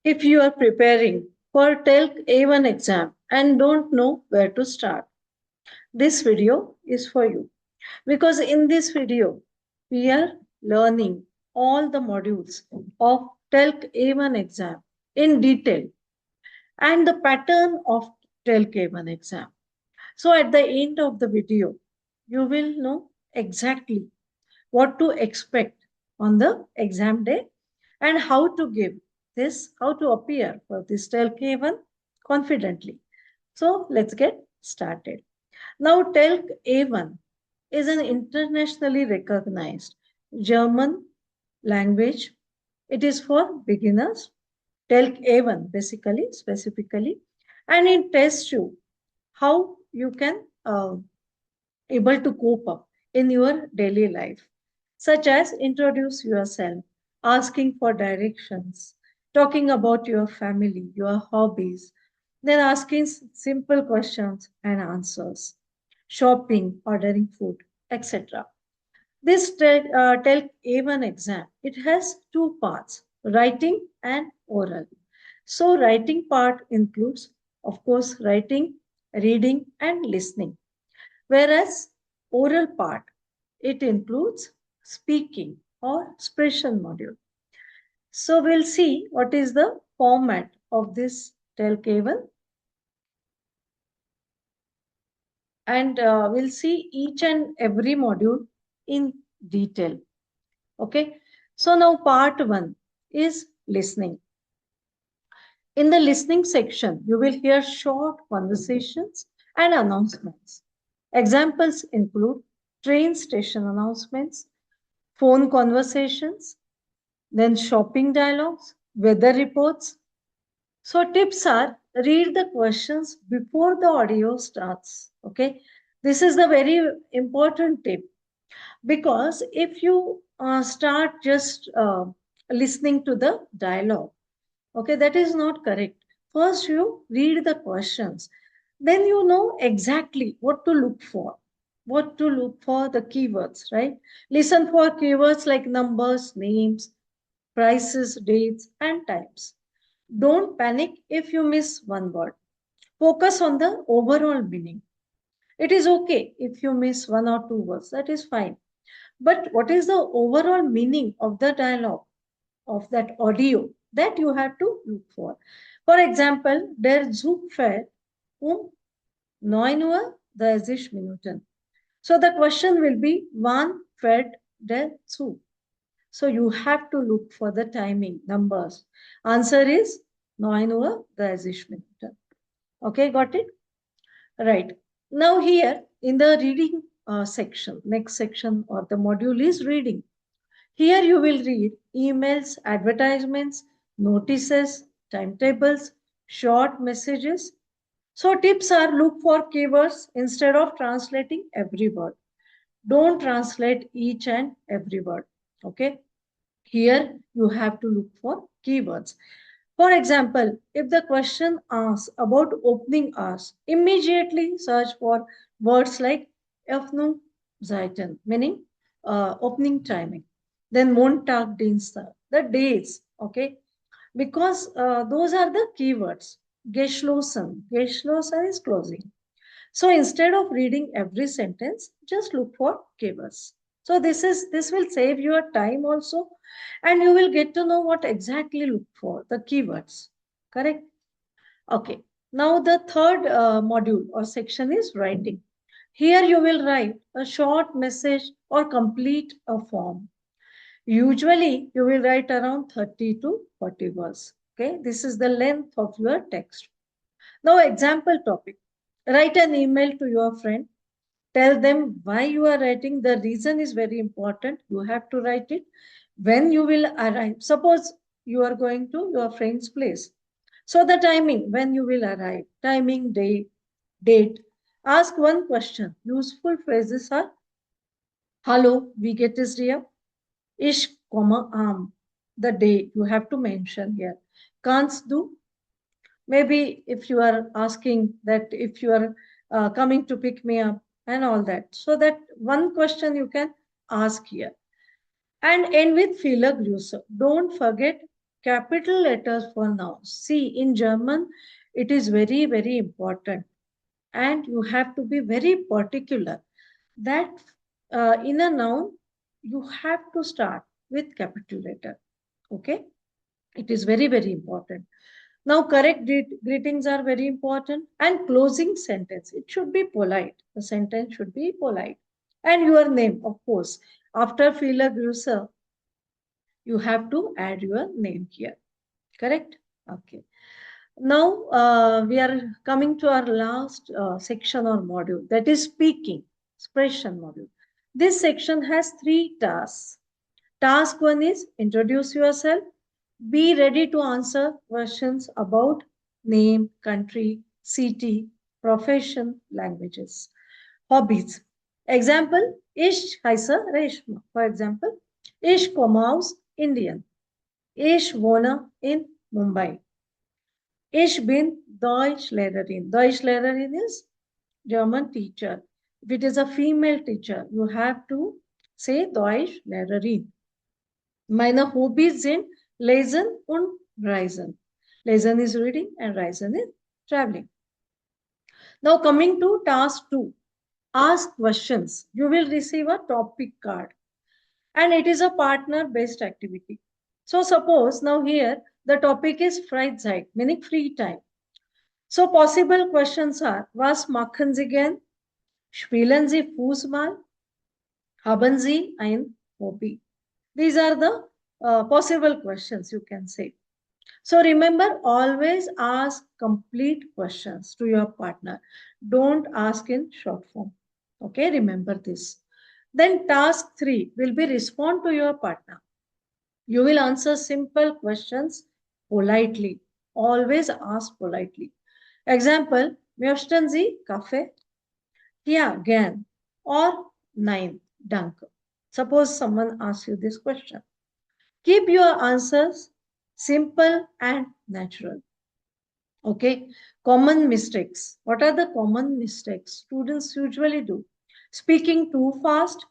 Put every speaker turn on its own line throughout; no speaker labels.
If you are preparing for TELC A1 exam and don't know where to start, this video is for you. Because in this video, we are learning all the modules of TELC A1 exam in detail and the pattern of TELC A1 exam. So at the end of the video, you will know exactly what to expect on the exam day and how to give this, how to appear for this TELC A1 confidently. So let's get started. Now, TELC A1 is an internationally recognized German language. It is for beginners. TELC A1 basically, specifically, and it tests you how you can able to cope up in your daily life, such as introduce yourself, asking for directions, talking about your family, your hobbies, then asking simple questions and answers, shopping, ordering food, etc. This TELC A1 exam, it has two parts, writing and oral. So writing part includes, of course, writing, reading and listening. Whereas oral part, it includes speaking or expression module. So we'll see what is the format of this TELC A1 and we'll see each and every module in detail. Okay, so now part one is listening. In the listening section, you will hear short conversations and announcements. Examples include train station announcements, phone conversations, then shopping dialogues, weather reports. So tips are read the questions before the audio starts. Okay, this is the very important tip because if you start just listening to the dialogue, okay, that is not correct. First, you read the questions, then you know exactly what to look for. What to look for the keywords, right? Listen for keywords like numbers, names, prices, dates, and times. Don't panic if you miss one word. Focus on the overall meaning. It is okay if you miss one or two words, that is fine. But what is the overall meaning of the dialogue, of that audio, that you have to look for? For example, der Zug fährt 9 Uhr 30 Minuten. So the question will be, wann fährt der Zug? So you have to look for the timing, numbers. Answer is 9 Uhr 30 Minuten. Okay, got it? Right. Now here in the reading section, next section or the module is reading. Here you will read emails, advertisements, notices, timetables, short messages. So tips are look for keywords instead of translating every word. Don't translate each and every word. Okay. Here you have to look for keywords. For example, if the question asks about opening hours, immediately search for words like Öffnungszeiten, meaning opening timing. Then Montag, Dienstag, the days, okay? Because those are the keywords. Geschlossen, Geschlossen is closing. So instead of reading every sentence, just look for keywords. So this will save your time also, and you will get to know what exactly look for the keywords. Correct? Okay. Now the third module or section is writing. Here you will write a short message or complete a form. Usually you will write around 30 to 40 words. Okay, this is the length of your text. Now, example topic. Write an email to your friend. Tell them why you are writing. The reason is very important. You have to write it. When you will arrive. Suppose you are going to your friend's place. So the timing, when you will arrive, timing, day, date. Ask one question. Useful phrases are Hallo, wie geht es dir? Ich komme am. The day you have to mention here. Kannst du? Maybe if you are asking that if you are coming to pick me up and all that. So that one question you can ask here. And end with Fehler Grüße. Don't forget capital letters for nouns. See, in German, it is very, very important. And you have to be very particular that in a noun, you have to start with capital letter. Okay? It is very, very important. Now, correct greetings are very important. And closing sentence, it should be polite. The sentence should be polite. And your name, of course. After Viele Grüße, you have to add your name here. Correct? Okay. Now, we are coming to our last section or module, that is speaking, expression module. This section has 3 tasks. Task 1 is introduce yourself. Be ready to answer questions about name, country, city, profession, languages, hobbies. Example, Ich heiße Reshma. For example, Ich komme aus Indien. Ich wohne in Mumbai. Ich bin Deutschlehrerin. Deutschlehrerin is German teacher. If it is a female teacher, you have to say Deutschlehrerin. Meine Hobbys sind Lesen und Reisen. Lesen is reading and Reisen is traveling. Now coming to task 2. Ask questions. You will receive a topic card. And it is a partner-based activity. So suppose now here the topic is Freizeit, meaning free time. So possible questions are, was machen Sie gern? Spielen Sie Fußball? Haben Sie ein Hobby? These are the possible questions you can say. So remember, always ask complete questions to your partner. Don't ask in short form. Okay, remember this. Then task 3 will be respond to your partner. You will answer simple questions politely. Always ask politely. Example, möchten Sie Kaffee? Ja, gern. Or nein, danke. Suppose someone asks you this question. Keep your answers simple and natural. Okay, common mistakes. What are the common mistakes students usually do? Speaking too fast,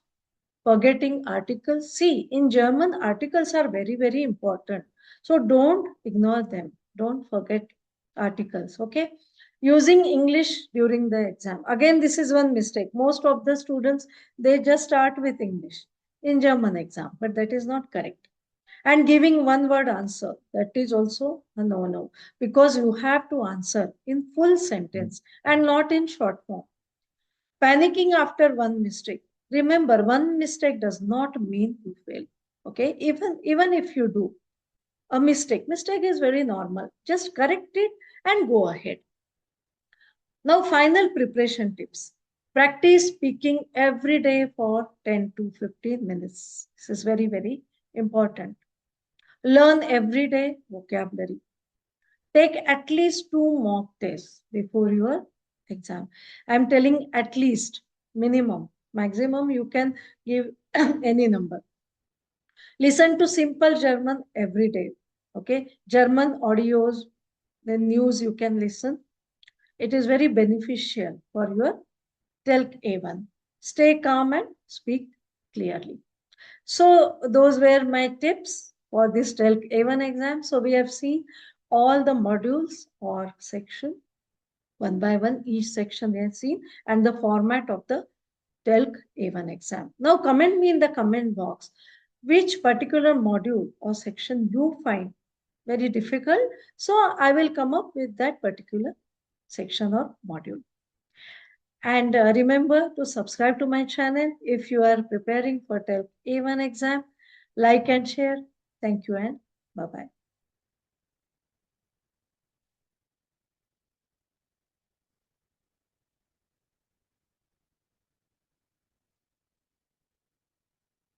forgetting articles. See, in German, articles are very, very important. So don't ignore them. Don't forget articles. Okay. Using English during the exam. Again, this is one mistake. Most of the students, they just start with English in German exam, but that is not correct. And giving one word answer, that is also a no-no, because you have to answer in full sentence and not in short form. Panicking after one mistake. Remember, one mistake does not mean you fail. Okay, even if you do a mistake is very normal. Just correct it and go ahead. Now, final preparation tips. Practice speaking every day for 10 to 15 minutes. This is very, very important. Learn every day vocabulary. Take at least 2 mock tests before your exam. I'm telling at least, minimum. Maximum, you can give any number. Listen to simple German every day. Okay, German audios, the news you can listen. It is very beneficial for your TELC A1. Stay calm and speak clearly. So those were my tips for this TELC A1 exam. So we have seen all the modules or section one by one, each section we have seen, and the format of the TELC A1 exam. Now comment me in the comment box which particular module or section you find very difficult. So I will come up with that particular section or module. And remember to subscribe to my channel if you are preparing for TELC A1 exam. Like and share. Thank you and bye-bye.